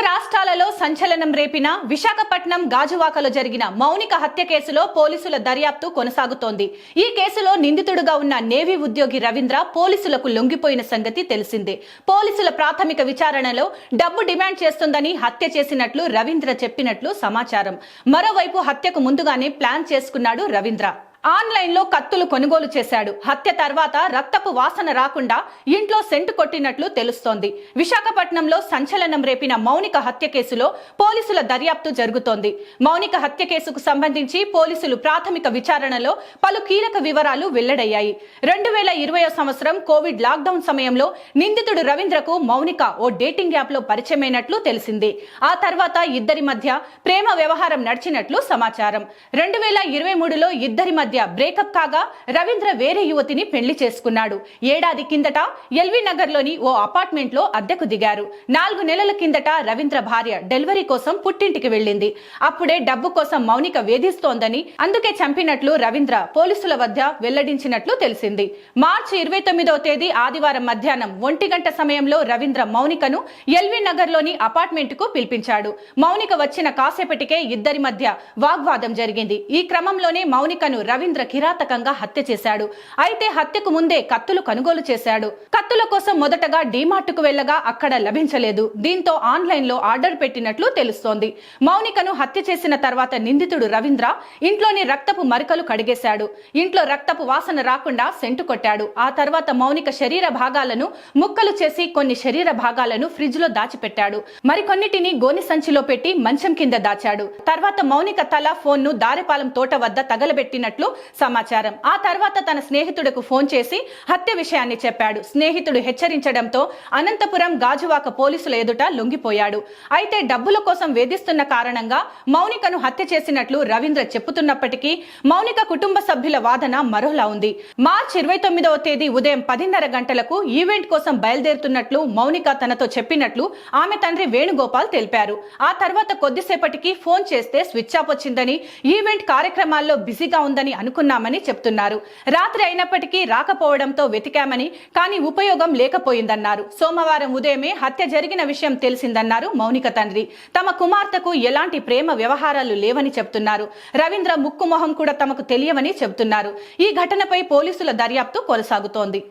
రాష్ట్రాలలో సంచలనం రేపిన విశాఖపట్నం గాజువాకలో జరిగిన మౌనిక హత్య కేసులో పోలీసుల దర్యాప్తు కొనసాగుతోంది. ఈ కేసులో నిందితుడుగా ఉన్న నేవీ ఉద్యోగి రవీంద్ర పోలీసులకు లొంగిపోయిన సంగతి తెలిసిందే. పోలీసుల ప్రాథమిక విచారణలో డబ్బు డిమాండ్ చేస్తుందని హత్య చేసినట్లు రవీంద్ర చెప్పినట్లు సమాచారం. మరోవైపు హత్యకు ముందుగానే ప్లాన్ చేసుకున్నాడు రవీంద్ర. ఆన్లైన్ లో కత్తులు కొనుగోలు చేశాడు. హత్య తర్వాత రక్తపు వాసన రాకుండా ఇంట్లో సెంటు కొట్టినట్లు తెలుస్తోంది. విశాఖపట్నంలో సంచలనం రేపిన మౌనిక హత్య కేసులో పోలీసుల దర్యాప్తు జరుగుతోంది. మౌనిక హత్య కేసుకు సంబంధించి పోలీసులు ప్రాథమిక విచారణలో పలు కీలక వివరాలు వెల్లడయ్యాయి. 2020 సంవత్సరం కోవిడ్ లాక్డౌన్ సమయంలో నిందితుడు రవీంద్రకు మౌనిక ఓ డేటింగ్ యాప్ లో పరిచయమైనట్లు తెలిసింది. ఆ తర్వాత ఇద్దరి మధ్య ప్రేమ వ్యవహారం నడిచినట్లు సమాచారం. 2023లో ఇద్దరి మధ్య బ్రేకప్ కాగా రవీంద్ర వేరే యువతిని పెళ్లి చేసుకున్నాడు. ఏడాది కిందట ఎల్వి నగర్ లోని ఓ అపార్ట్మెంట్ లో అద్దెకు దిగారు. 4 నెలల కిందట రవీంద్ర భార్య డెలివరీ కోసం పుట్టింటికి వెళ్లింది. అప్పుడే డబ్బు కోసం మౌనిక వేధిస్తోందని, అందుకే చంపినట్లు రవీంద్ర పోలీసుల వద్ద వెల్లడించినట్లు తెలిసింది. మార్చి 29వ తేదీ ఆదివారం మధ్యాహ్నం 1 గంట సమయంలో రవీంద్ర మౌనికను ఎల్వి నగర్ లోని అపార్ట్మెంట్ కు పిలిపించాడు. మౌనిక వచ్చిన కాసేపటికే ఇద్దరి మధ్య వాగ్వాదం జరిగింది. ఈ క్రమంలోనే మౌనికను రవీంద్ర కిరాతకంగా హత్య చేశాడు. అయితే హత్యకు ముందే కత్తులు కొనుగోలు చేశాడు. కత్తుల కోసం మొదటగా డీమార్ట్ కు వెళ్లగా అక్కడ లభించలేదు. దీంతో ఆన్లైన్ లో ఆర్డర్ పెట్టినట్లు తెలుస్తోంది. మౌనికను హత్య చేసిన తర్వాత నిందితుడు రవీంద్ర ఇంట్లోని రక్తపు మరకలు కడిగేశాడు. ఇంట్లో రక్తపు వాసన రాకుండా సెంటు కొట్టాడు. ఆ తర్వాత మౌనిక శరీర భాగాలను ముక్కలు చేసి కొన్ని శరీర భాగాలను ఫ్రిడ్జ్ లో దాచిపెట్టాడు. మరికొన్నిటిని గోని సంచిలో పెట్టి మంచం కింద దాచాడు. తర్వాత మౌనిక తల, ఫోన్ ను దారిపాలెం తోట వద్ద తగలబెట్టినట్లు సమాచారం. ఆ తర్వాత తన స్నేహితుడికి ఫోన్ చేసి హత్య విషయాన్ని చెప్పాడు. స్నేహితుడు హెచ్చరించడంతో అనంతపురం గాజువాక పోలీసుల ఎదుట లొంగిపోయాడు. అయితే డబ్బుల కోసం వేధిస్తున్న కారణంగా మౌనికను హత్య చేసినట్లు రవీంద్ర చెప్పుతున్నప్పటికీ మౌనిక కుటుంబ సభ్యుల వాదన మరోలా ఉంది. మార్చి 29వ తేదీ ఉదయం 10:30 గంటలకు ఈవెంట్ కోసం బయలుదేరుతున్నట్లు మౌనిక తనతో చెప్పినట్లు ఆమె తండ్రి వేణుగోపాల్ తెలిపారు. ఆ తర్వాత కొద్దిసేపటికి ఫోన్ చేస్తే స్విచ్ ఆఫ్ వచ్చిందని, ఈవెంట్ కార్యక్రమాల్లో బిజీగా ఉందని అనుకున్నామని చెప్తున్నారు. రాత్రి అయినప్పటికీ రాకపోవడంతో వెతికామని, కానీ ఉపయోగం లేకపోయిందన్నారు. సోమవారం ఉదయమే హత్య జరిగిన విషయం తెలిసిందన్నారు మౌనిక తండ్రి. తమ కుమార్తెకు ఎలాంటి ప్రేమ వ్యవహారాలు లేవని చెప్తున్నారు. రవీంద్ర ముక్కు మొహం కూడా తమకు తెలియవని చెబుతున్నారు. ఈ ఘటనపై పోలీసుల దర్యాప్తు కొనసాగుతోంది.